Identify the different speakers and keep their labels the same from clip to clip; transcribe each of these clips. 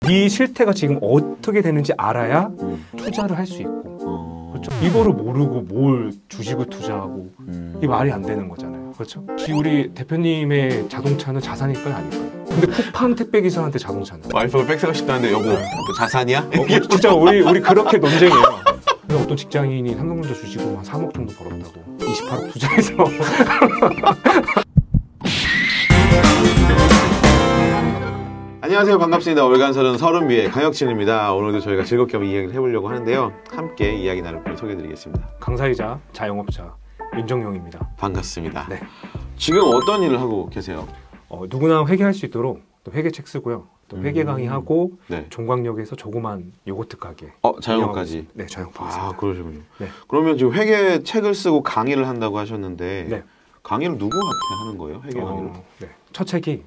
Speaker 1: 네 실태가 지금 어떻게 되는지 알아야 투자를 할 수 있고 그렇죠? 이거를 모르고 뭘 주식을 투자하고 이게 말이 안 되는 거잖아요. 그렇죠? 우리 대표님의 자동차는 자산일까요? 아닐까요? 근데 쿠팡 택배기사한테 자동차는
Speaker 2: 와이프가 백세가 싶다는데 여보 또 자산이야?
Speaker 1: 진짜 우리 그렇게 논쟁이에요. 어떤 직장인이 삼성전자 주식으로 한 3억 정도 벌었다고 28억 투자해서
Speaker 2: 안녕하세요, 반갑습니다. 월간설은 서른비의 강혁진입니다. 오늘도 저희가 즐겁게 한번 이야기를 해보려고 하는데요, 함께 이야기 나눌 분을 소개해드리겠습니다.
Speaker 1: 강사이자 자영업자 윤정용입니다.
Speaker 2: 반갑습니다.
Speaker 1: 네.
Speaker 2: 지금 어떤 일을 하고 계세요?
Speaker 1: 누구나 회계할 수 있도록 또 회계책 쓰고요, 또 회계 강의하고
Speaker 2: 네.
Speaker 1: 종각역에서 조그만 요거트 가게
Speaker 2: 자영업까지?
Speaker 1: 네, 자영업하고 있습니다.
Speaker 2: 아, 그러시군요.
Speaker 1: 네.
Speaker 2: 그러면 지금 회계 책을 쓰고 강의를 한다고 하셨는데
Speaker 1: 네.
Speaker 2: 강의를 누구한테 하는 거예요? 회계 강의를?
Speaker 1: 네. 첫 책이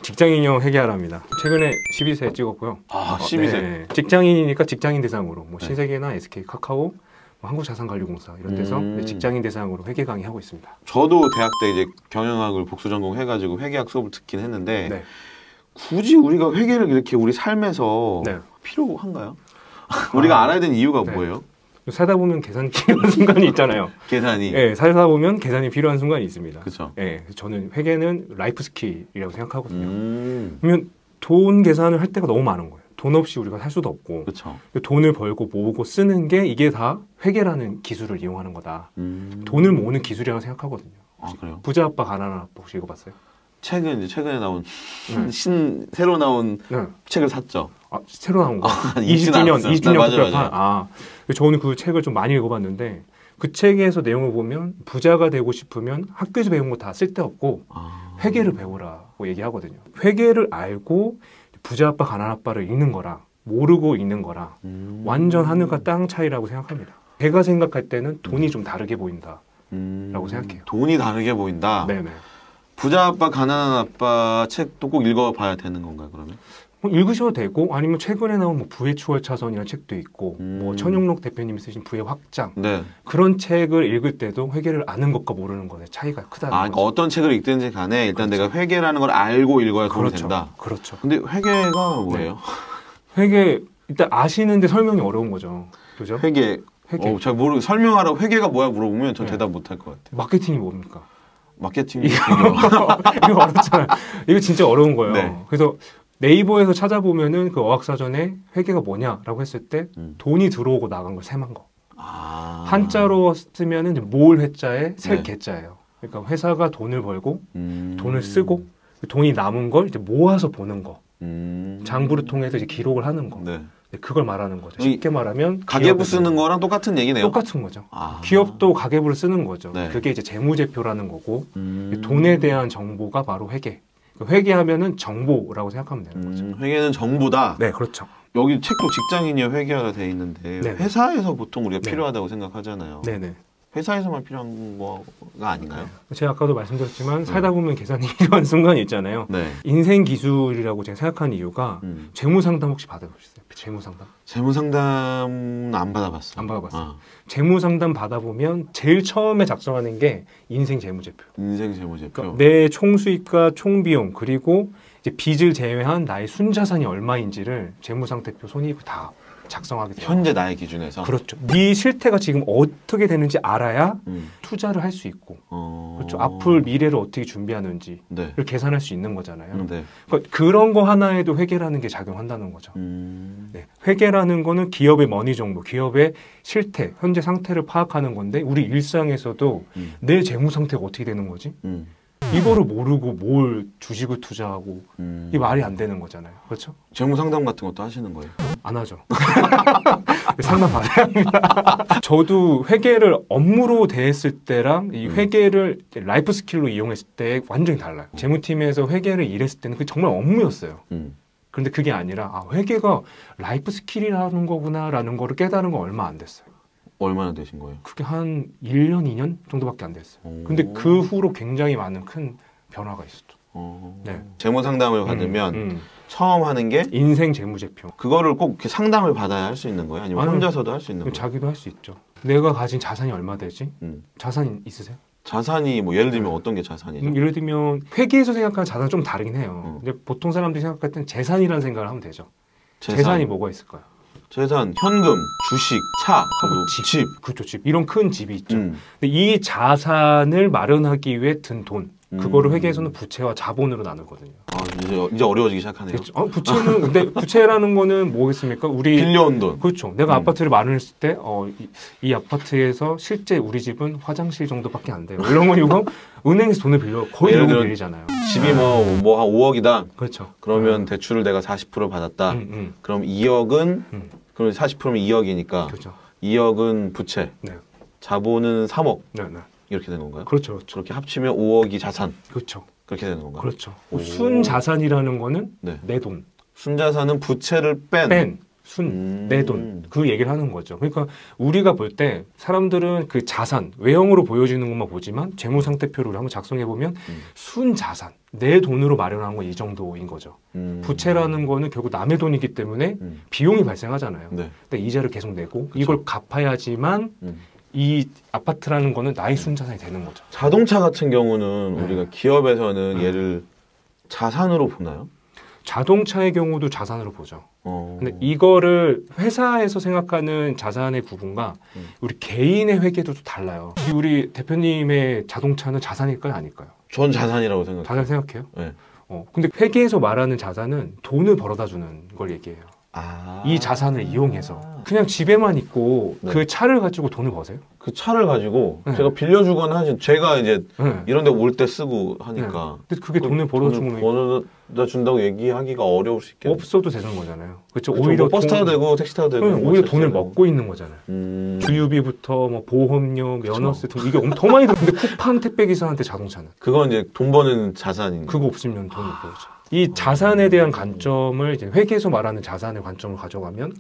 Speaker 1: 직장인형 회계하라입니다. 최근에 12세 찍었고요.
Speaker 2: 아, 12세.
Speaker 1: 네. 직장인이니까 직장인 대상으로 뭐 신세계나 SK 카카오, 뭐 한국자산관리공사 이런 데서 직장인 대상으로 회계 강의하고 있습니다.
Speaker 2: 저도 대학 때 이제 경영학을 복수 전공해가지고 회계학 수업을 듣긴 했는데
Speaker 1: 네.
Speaker 2: 굳이 우리가 회계를 이렇게 우리 삶에서
Speaker 1: 네.
Speaker 2: 필요한가요? 우리가 알아야 되는 이유가
Speaker 1: 네.
Speaker 2: 뭐예요?
Speaker 1: 살다 보면 계산이 필요한 순간이 있잖아요.
Speaker 2: 계산이.
Speaker 1: 네, 살다 보면 계산이 필요한 순간이 있습니다.
Speaker 2: 그렇죠.
Speaker 1: 네, 저는 회계는 라이프 스킬이라고 생각하거든요. 그러면 돈 계산을 할 때가 너무 많은 거예요. 돈 없이 우리가 살 수도 없고,
Speaker 2: 그렇죠.
Speaker 1: 돈을 벌고 모으고 쓰는 게 이게 다 회계라는 기술을 이용하는 거다. 돈을 모으는 기술이라고 생각하거든요.
Speaker 2: 아, 그래요?
Speaker 1: 부자 아빠 가난한 아빠 혹시 읽어봤어요?
Speaker 2: 책은 이제 최근에 나온 새로 나온
Speaker 1: 네.
Speaker 2: 책을 샀죠.
Speaker 1: 아, 새로 나온 거.
Speaker 2: 20주년
Speaker 1: 20주년
Speaker 2: 맞아.
Speaker 1: 특별판. 아, 저는 그 책을 좀 많이 읽어봤는데 그 책에서 내용을 보면 부자가 되고 싶으면 학교에서 배운 거 다 쓸데없고 회계를 배우라고 얘기하거든요. 회계를 알고 부자 아빠 가난 아빠를 읽는 거랑 모르고 읽는 거랑 완전 하늘과 땅 차이라고 생각합니다. 제가 생각할 때는 돈이 좀 다르게 보인다라고 생각해요.
Speaker 2: 돈이 다르게 보인다.
Speaker 1: 네네.
Speaker 2: 부자 아빠 가난한 아빠 책도 꼭 읽어봐야 되는 건가요, 그러면?
Speaker 1: 읽으셔도 되고 아니면 최근에 나온 뭐 부의 추월 차선이라는 책도 있고 뭐 천용록 대표님이 쓰신 부의 확장
Speaker 2: 네.
Speaker 1: 그런 책을 읽을 때도 회계를 아는 것과 모르는 것의 차이가 크다는 거죠.
Speaker 2: 그러니까 어떤 책을 읽든지 간에 일단 그렇죠. 내가 회계라는 걸 알고 읽어야 도움이
Speaker 1: 그렇죠.
Speaker 2: 된다.
Speaker 1: 그렇죠.
Speaker 2: 근데 회계가 뭐예요?
Speaker 1: 네. 회계 일단 아시는데 설명이 어려운 거죠. 그죠?
Speaker 2: 회계. 잘 모르고 설명하라고 회계가 뭐야 물어보면 전
Speaker 1: 네.
Speaker 2: 대답 못 할 것 같아요.
Speaker 1: 마케팅이 뭡니까?
Speaker 2: 마케팅이
Speaker 1: 이거 어렵잖아요. 이거 진짜 어려운 거예요.
Speaker 2: 네.
Speaker 1: 그래서 네이버에서 찾아보면은 그 어학사전에 회계가 뭐냐라고 했을 때 돈이 들어오고 나간 걸 세만 거. 한자로 쓰면은 이제 모을 회자에 셀
Speaker 2: 네.
Speaker 1: 개자예요. 그러니까 회사가 돈을 벌고 돈을 쓰고 돈이 남은 걸 이제 모아서 보는 거. 장부를 통해서 이제 기록을 하는 거.
Speaker 2: 네.
Speaker 1: 그걸 말하는 거죠. 쉽게 말하면
Speaker 2: 가계부 쓰는 거랑 똑같은 얘기네요.
Speaker 1: 똑같은 거죠. 기업도 가계부를 쓰는 거죠.
Speaker 2: 네.
Speaker 1: 그게 이제 재무제표라는 거고 돈에 대한 정보가 바로 회계. 회계하면은 정보라고 생각하면 되는 거죠.
Speaker 2: 회계는 정보다.
Speaker 1: 네, 그렇죠.
Speaker 2: 여기 책도 직장인이요 회계하라 돼 있는데
Speaker 1: 네네.
Speaker 2: 회사에서 보통 우리가
Speaker 1: 네.
Speaker 2: 필요하다고 생각하잖아요.
Speaker 1: 네네.
Speaker 2: 회사에서만 필요한 거가 아닌가요?
Speaker 1: 제가 아까도 말씀드렸지만 살다 보면 계산이 필요한 순간이 있잖아요.
Speaker 2: 네.
Speaker 1: 인생 기술이라고 제가 생각하는 이유가 재무상담 혹시 받아보셨어요? 재무상담?
Speaker 2: 재무상담 안 받아봤어요.
Speaker 1: 안 받아봤어요. 재무상담 받아보면 제일 처음에 작성하는 게 인생 재무제표.
Speaker 2: 인생 재무제표.
Speaker 1: 그러니까 내 총수익과 총비용 그리고 이제 빚을 제외한 나의 순자산이 얼마인지를 재무상태표 손익을 다 작성하게 돼요.
Speaker 2: 현재 나의 기준에서.
Speaker 1: 그렇죠. 네 실태가 지금 어떻게 되는지 알아야 투자를 할 수 있고 그렇죠. 앞을 미래를 어떻게 준비하는지를
Speaker 2: 네.
Speaker 1: 계산할 수 있는 거잖아요.
Speaker 2: 네.
Speaker 1: 그러니까 그런 거 하나에도 회계라는 게 작용한다는 거죠. 네. 회계라는 거는 기업의 머니 정보, 기업의 실태, 현재 상태를 파악하는 건데 우리 일상에서도 내 재무 상태가 어떻게 되는 거지? 이거를 모르고 뭘 주식을 투자하고 이게 말이 안 되는 거잖아요. 그렇죠?
Speaker 2: 재무상담 같은 것도 하시는 거예요?
Speaker 1: 안 하죠. 상담 받아야 합니다. 저도 회계를 업무로 대했을 때랑 이 회계를 라이프 스킬로 이용했을 때 완전히 달라요. 재무팀에서 회계를 일했을 때는 그게 정말 업무였어요. 그런데 그게 아니라 회계가 라이프 스킬이라는 거구나라는 거를 깨달은 건 얼마 안 됐어요.
Speaker 2: 얼마나 되신 거예요?
Speaker 1: 그게 한 1년, 2년 정도밖에 안 됐어요. 근데 그 후로 굉장히 많은 큰 변화가 있었죠. 네.
Speaker 2: 재무상담을 받으면 처음 하는 게
Speaker 1: 인생 재무제표.
Speaker 2: 그거를 꼭 이렇게 상담을 받아야 할 수 있는 거예요? 아니면 혼자서도 할 수 있는 거예요?
Speaker 1: 자기도 할 수 있죠. 내가 가진 자산이 얼마 되지? 자산 있으세요?
Speaker 2: 자산이 뭐 예를 들면 어떤 게 자산이죠?
Speaker 1: 예를 들면 회계에서 생각하는 자산은 좀 다르긴 해요. 근데 보통 사람들이 생각할 때는 재산이라는 생각을 하면 되죠. 재산이 뭐가 있을까요?
Speaker 2: 재산, 현금, 주식, 차, 그리고 집.
Speaker 1: 그렇죠, 집. 이런 큰 집이 있죠. 근데 이 자산을 마련하기 위해 든 돈, 그거를 회계에서는 부채와 자본으로 나누거든요.
Speaker 2: 아, 이제 어려워지기 시작하네요.
Speaker 1: 그렇죠. 부채는 근데 부채라는 거는 뭐겠습니까? 우리
Speaker 2: 빌려온 돈.
Speaker 1: 그렇죠. 내가 아파트를 마련했을 때, 이 아파트에서 실제 우리 집은 화장실 정도밖에 안 돼요. 이런 건 이거 은행에서 돈을 빌려 거의 이러고 빌리잖아요.
Speaker 2: 집이 뭐 한 5억이다.
Speaker 1: 그렇죠.
Speaker 2: 그러면 대출을 내가 40% 받았다. 그럼 2억은 그럼 40%면 2억이니까.
Speaker 1: 그렇죠.
Speaker 2: 2억은 부채.
Speaker 1: 네.
Speaker 2: 자본은 3억.
Speaker 1: 네, 네.
Speaker 2: 이렇게 되는 건가요?
Speaker 1: 그렇죠.
Speaker 2: 그렇게 합치면 5억이 자산.
Speaker 1: 그렇죠.
Speaker 2: 그렇게 되는 건가요?
Speaker 1: 그렇죠. 순 자산이라는 거는 내 돈.
Speaker 2: 순자산은 부채를 뺀
Speaker 1: 내 돈. 그 얘기를 하는 거죠. 그러니까 우리가 볼 때 사람들은 그 자산, 외형으로 보여지는 것만 보지만 재무상태표를 한번 작성해 보면 순 자산, 내 돈으로 마련한 건 이 정도인 거죠. 부채라는 거는 결국 남의 돈이기 때문에 비용이 발생하잖아요.
Speaker 2: 네.
Speaker 1: 근데 이자를 계속 내고 이걸 갚아야지만 이 아파트라는 거는 나의 순자산이 되는 거죠.
Speaker 2: 자동차 같은 경우는 우리가 기업에서는 얘를 자산으로 보나요?
Speaker 1: 자동차의 경우도 자산으로 보죠. 근데 이거를 회사에서 생각하는 자산의 구분과 우리 개인의 회계도 달라요. 우리 대표님의 자동차는 자산일까요? 아닐까요?
Speaker 2: 전 자산이라고 생각해요.
Speaker 1: 자산 생각해요?
Speaker 2: 네.
Speaker 1: 근데 회계에서 말하는 자산은 돈을 벌어다 주는 걸 얘기해요. 이 자산을 이용해서. 그냥 집에만 있고 그 차를 가지고 돈을 버세요?
Speaker 2: 그 차를 가지고 제가 빌려주거나 하지 제가 이제 이런 데 올 때 쓰고 하니까
Speaker 1: 근데 그게 돈을 벌어주면
Speaker 2: 벌어다 준다고 얘기하기가 어려울 수 있겠네요.
Speaker 1: 없어도 되는 거잖아요. 그렇죠.
Speaker 2: 오히려 버스 타도 되고 택시 타도 되고
Speaker 1: 오히려 돈을 먹고 있는 거잖아요. 주유비부터 뭐 보험료, 면허세 등 이게 더 많이 들어. 근데 쿠팡 택배 기사한테 자동차는
Speaker 2: 그건 이제 돈 버는 자산인
Speaker 1: 그거 없으면 돈이 벌죠. 이 자산에 대한 관점을 이제 회계에서 말하는 자산의 관점을 가져가면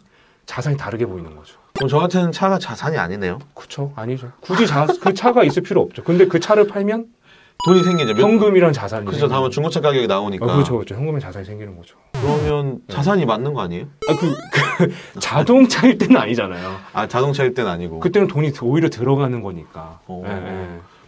Speaker 1: 자산이 다르게 보이는 거죠.
Speaker 2: 그럼 저한테는 차가 자산이 아니네요.
Speaker 1: 그렇죠. 아니죠. 굳이 그 차가 있을 필요 없죠. 근데 그 차를 팔면
Speaker 2: 돈이 생기죠.
Speaker 1: 현금이란 자산이.
Speaker 2: 그렇죠. 다음은 중고차 가격이 나오니까.
Speaker 1: 그렇죠, 그렇죠. 현금의 자산이 생기는 거죠.
Speaker 2: 그러면 자산이 맞는 거 아니에요?
Speaker 1: 자동차일 때는 아니잖아요.
Speaker 2: 자동차일 때는 아니고.
Speaker 1: 그때는 돈이 오히려 들어가는 거니까.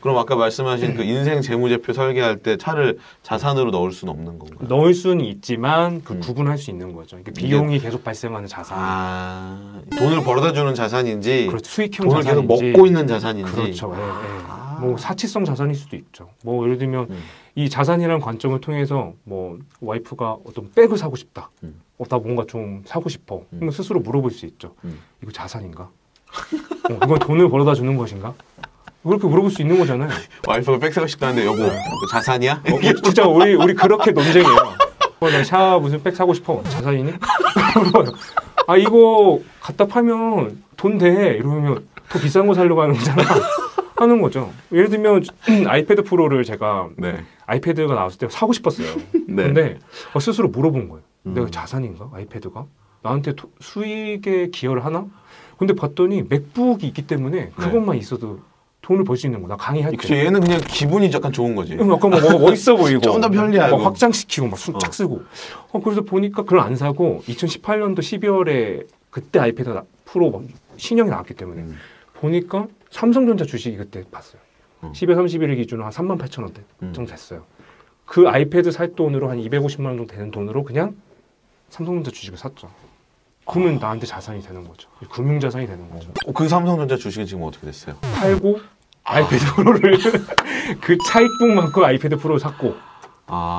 Speaker 2: 그럼 아까 말씀하신 그 인생 재무제표 설계할 때 차를 자산으로 넣을 수는 없는 건가요?
Speaker 1: 넣을 수는 있지만 구분할 수 있는 거죠. 그러니까 비용이 계속 발생하는 자산.
Speaker 2: 돈을 벌어다 주는 자산인지,
Speaker 1: 그렇죠. 수익형
Speaker 2: 돈을
Speaker 1: 자산인지,
Speaker 2: 계속 먹고 있는 자산인지.
Speaker 1: 그렇죠. 뭐 사치성 자산일 수도 있죠. 뭐 예를 들면 이 자산이라는 관점을 통해서 뭐 와이프가 어떤 백을 사고 싶다. 나 뭔가 좀 사고 싶어. 그럼 스스로 물어볼 수 있죠. 이거 자산인가? 이건 돈을 벌어다 주는 것인가? 그렇게 물어볼 수 있는 거잖아요.
Speaker 2: 와이프가 백 사고 싶다는데 여보, 이거 자산이야?
Speaker 1: 진짜 우리 그렇게 논쟁해요. 나 샤워 무슨 백 사고 싶어. 자산이니? 이거 갖다 팔면 돈 돼. 이러면 더 비싼 거 사려고 하는 거잖아. 하는 거죠. 예를 들면 아이패드 프로를 제가 아이패드가 나왔을 때 사고 싶었어요. 근데 스스로 물어본 거예요. 내가 자산인가? 아이패드가? 나한테 수익에 기여를 하나? 근데 봤더니 맥북이 있기 때문에 그것만 있어도 돈을 벌 수 있는 거야. 나 강의할 때.
Speaker 2: 그쵸, 얘는 그냥 기분이 약간 좋은 거지.
Speaker 1: 약간 뭐 멋있어 보이고.
Speaker 2: 좀 더 편리하고.
Speaker 1: 확장시키고 막 숨 착 쓰고. 그래서 보니까 그걸 안 사고 2018년도 12월에 그때 아이패드 프로 신형이 나왔기 때문에 보니까 삼성전자 주식이 그때 봤어요. 12월 31일 기준으로 한 38,000원대 정도 됐어요. 그 아이패드 살 돈으로 한 250만 원 정도 되는 돈으로 그냥 삼성전자 주식을 샀죠. 그러면 나한테 자산이 되는 거죠. 금융자산이 되는 거죠.
Speaker 2: 그 삼성전자 주식은 지금 어떻게 됐어요?
Speaker 1: 팔고 아이패드 프로를 그 차익분만큼 아이패드 프로를 샀고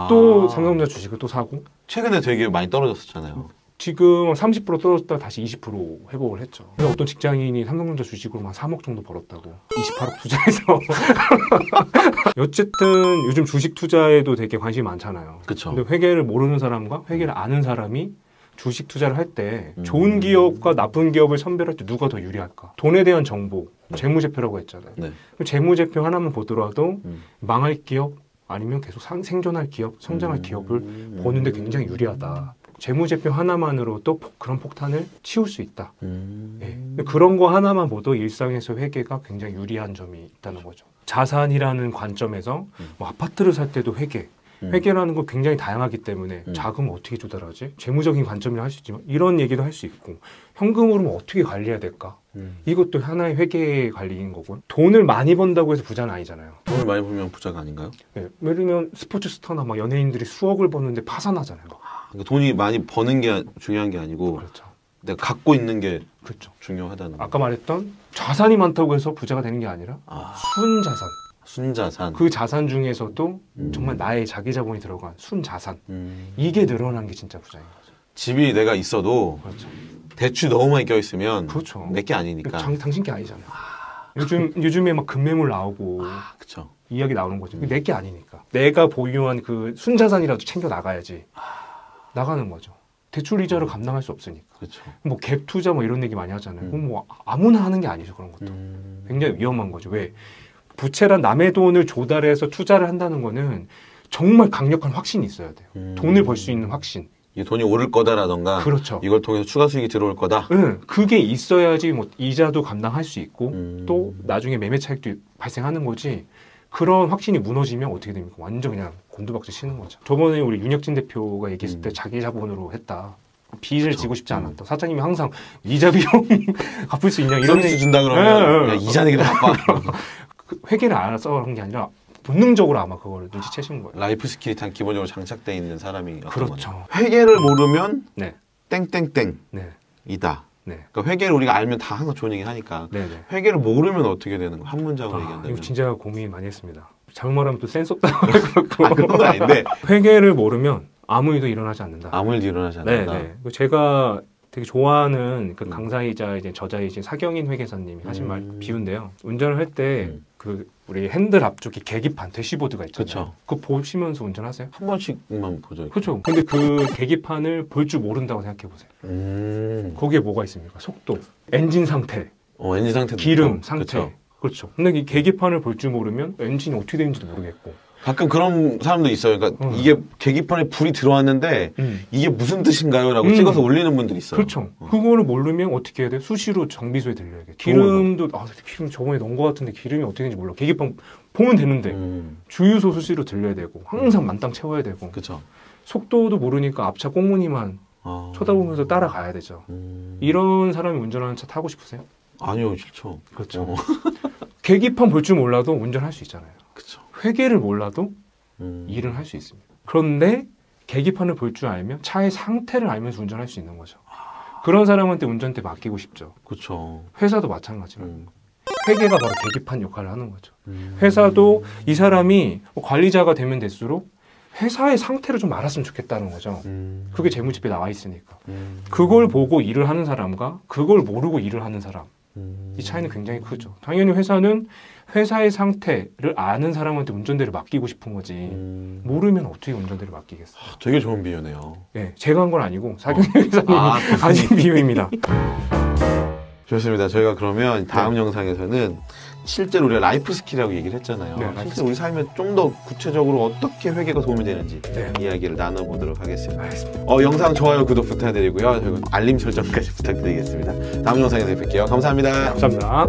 Speaker 1: 또 삼성전자 주식을 또 사고
Speaker 2: 최근에 되게 많이 떨어졌었잖아요.
Speaker 1: 지금 30% 떨어졌다가 다시 20% 회복을 했죠. 그래서 어떤 직장인이 삼성전자 주식으로 한 3억 정도 벌었다고 28억 투자해서 어쨌든 요즘 주식 투자에도 되게 관심이 많잖아요.
Speaker 2: 그쵸.
Speaker 1: 근데 회계를 모르는 사람과 회계를 아는 사람이 주식 투자를 할 때 좋은 기업과 나쁜 기업을 선별할 때 누가 더 유리할까? 돈에 대한 정보, 재무제표라고 했잖아요. 재무제표 하나만 보더라도 망할 기업 아니면 계속 생존할 기업, 성장할 기업을 보는데 굉장히 유리하다. 재무제표 하나만으로도 그런 폭탄을 치울 수 있다. 그런 거 하나만 보도 일상에서 회계가 굉장히 유리한 점이 있다는 거죠. 자산이라는 관점에서 뭐 아파트를 살 때도 회계, 회계라는 건 굉장히 다양하기 때문에 자금을 어떻게 조달하지? 재무적인 관점이라 할 수 있지만 이런 얘기도 할 수 있고 현금으로 어떻게 관리해야 될까? 이것도 하나의 회계 관리인 거고요. 돈을 많이 번다고 해서 부자는 아니잖아요.
Speaker 2: 돈을 많이 벌면 부자가 아닌가요?
Speaker 1: 네, 예를 들면 스포츠 스타나 막 연예인들이 수억을 버는데 파산하잖아요.
Speaker 2: 그러니까 돈이 많이 버는 게 중요한 게 아니고
Speaker 1: 그렇죠.
Speaker 2: 내가 갖고 있는 게
Speaker 1: 그렇죠.
Speaker 2: 중요하다는
Speaker 1: 아까 말했던 자산이 많다고 해서 부자가 되는 게 아니라 순자산.
Speaker 2: 순자산.
Speaker 1: 그 자산 중에서도 정말 나의 자기 자본이 들어간 순자산. 이게 늘어난 게 진짜 부자인 거죠.
Speaker 2: 집이 내가 있어도
Speaker 1: 그렇죠.
Speaker 2: 대출 너무 많이 껴있으면
Speaker 1: 그렇죠.
Speaker 2: 내 게 아니니까.
Speaker 1: 당신 게 아니잖아요. 요즘에 막 금매물 나오고
Speaker 2: 그렇죠.
Speaker 1: 이야기 나오는 거죠. 내 게 아니니까. 내가 보유한 그 순자산이라도 챙겨 나가야지. 나가는 거죠. 대출 이자를 감당할 수 없으니까.
Speaker 2: 그렇죠.
Speaker 1: 뭐 갭 투자 뭐 이런 얘기 많이 하잖아요. 그럼 뭐 아무나 하는 게 아니죠. 그런 것도. 굉장히 위험한 거죠. 왜? 부채란 남의 돈을 조달해서 투자를 한다는 거는 정말 강력한 확신이 있어야 돼요. 돈을 벌 수 있는 확신.
Speaker 2: 이 돈이 오를 거다라던가
Speaker 1: 그렇죠.
Speaker 2: 이걸 통해서 추가 수익이 들어올 거다.
Speaker 1: 응, 그게 있어야지 뭐 이자도 감당할 수 있고 또 나중에 매매 차익도 발생하는 거지. 그런 확신이 무너지면 어떻게 됩니까? 완전 그냥 곤두박질 치는 거죠. 저번에 우리 윤혁진 대표가 얘기했을 때 자기 자본으로 했다. 빚을 지고 싶지 않았다. 사장님이 항상 이자 비용 갚을 수 있냐 이런
Speaker 2: 서비스 준다 그러면 야, 이자 내기도 바빠.
Speaker 1: 그 회계를 알아서 한 게 아니라 본능적으로 아마 그걸 눈치채신 거예요.
Speaker 2: 라이프 스킬이 단 기본적으로 장착돼 있는 사람이
Speaker 1: 그렇죠.
Speaker 2: 회계를 모르면
Speaker 1: 네.
Speaker 2: 땡땡땡이다.
Speaker 1: 네. 네.
Speaker 2: 그러니까 회계를 우리가 알면 다 항상 좋은 얘기 하니까
Speaker 1: 네네.
Speaker 2: 회계를 모르면 어떻게 되는 거? 한 문장으로 얘기한다면.
Speaker 1: 이거 진짜 고민 많이 했습니다. 잘못 말하면 또 센스 없다.
Speaker 2: 그런 건 아닌데.
Speaker 1: 회계를 모르면 아무 일도 일어나지 않는다.
Speaker 2: 아무 일도 일어나지 않는다.
Speaker 1: 네. 제가 되게 좋아하는 그 강사이자 이제 저자이신 사경인 회계사님이 하신 말 비유인데요. 운전을 할 때 그 우리 핸들 앞쪽에 계기판 대시보드가 있잖아요. 그거 보시면서 운전하세요?
Speaker 2: 한 번씩만 보죠.
Speaker 1: 그렇죠. 근데 그 계기판을 볼 줄 모른다고 생각해 보세요. 거기에 뭐가 있습니까? 속도, 엔진 상태,
Speaker 2: 엔진 상태,
Speaker 1: 기름 상태. 그렇죠. 근데 이 계기판을 볼 줄 모르면 엔진이 어떻게 되는지도 모르겠고.
Speaker 2: 가끔 그런 사람도 있어요. 그러니까 이게 계기판에 불이 들어왔는데 이게 무슨 뜻인가요? 라고 찍어서 올리는 분들이 있어요.
Speaker 1: 그렇죠. 그거를 모르면 어떻게 해야 돼? 수시로 정비소에 들려야겠죠. 기름도 기름 저번에 넣은 것 같은데 기름이 어떻게 되는지 몰라. 계기판 보면 되는데 주유소 수시로 들려야 되고 항상 만땅 채워야 되고.
Speaker 2: 그렇죠.
Speaker 1: 속도도 모르니까 앞차 꽁무니만 쳐다보면서 따라가야 되죠. 이런 사람이 운전하는 차 타고 싶으세요?
Speaker 2: 아니요, 싫죠.
Speaker 1: 그렇죠. 계기판 볼 줄 몰라도 운전할 수 있잖아요.
Speaker 2: 그렇죠.
Speaker 1: 회계를 몰라도 일을 할 수 있습니다. 그런데 계기판을 볼 줄 알면 차의 상태를 알면서 운전할 수 있는 거죠. 그런 사람한테 운전대 맡기고 싶죠.
Speaker 2: 그렇죠.
Speaker 1: 회사도 마찬가지로. 회계가 바로 계기판 역할을 하는 거죠. 회사도 이 사람이 관리자가 되면 될수록 회사의 상태를 좀 알았으면 좋겠다는 거죠. 그게 재무집에 나와 있으니까. 그걸 보고 일을 하는 사람과 그걸 모르고 일을 하는 사람. 이 차이는 굉장히 크죠. 당연히 회사는 회사의 상태를 아는 사람한테 운전대를 맡기고 싶은 거지. 모르면 어떻게 운전대를 맡기겠어요?
Speaker 2: 되게 좋은 비유네요.
Speaker 1: 네, 제가 한 건 아니고 사경인 회사님이 하신 비유입니다.
Speaker 2: 좋습니다. 저희가 그러면 다음 영상에서는 실제로 우리가 라이프 스킬이라고 얘기를 했잖아요.
Speaker 1: 네,
Speaker 2: 실제 우리 삶에 좀 더 구체적으로 어떻게 회계가 도움이 되는지
Speaker 1: 네.
Speaker 2: 이야기를 나눠보도록 하겠습니다.
Speaker 1: 알겠습니다.
Speaker 2: 영상 좋아요, 구독 부탁드리고요. 저희가 알림 설정까지 부탁드리겠습니다. 다음 영상에서 뵐게요. 감사합니다.
Speaker 1: 감사합니다.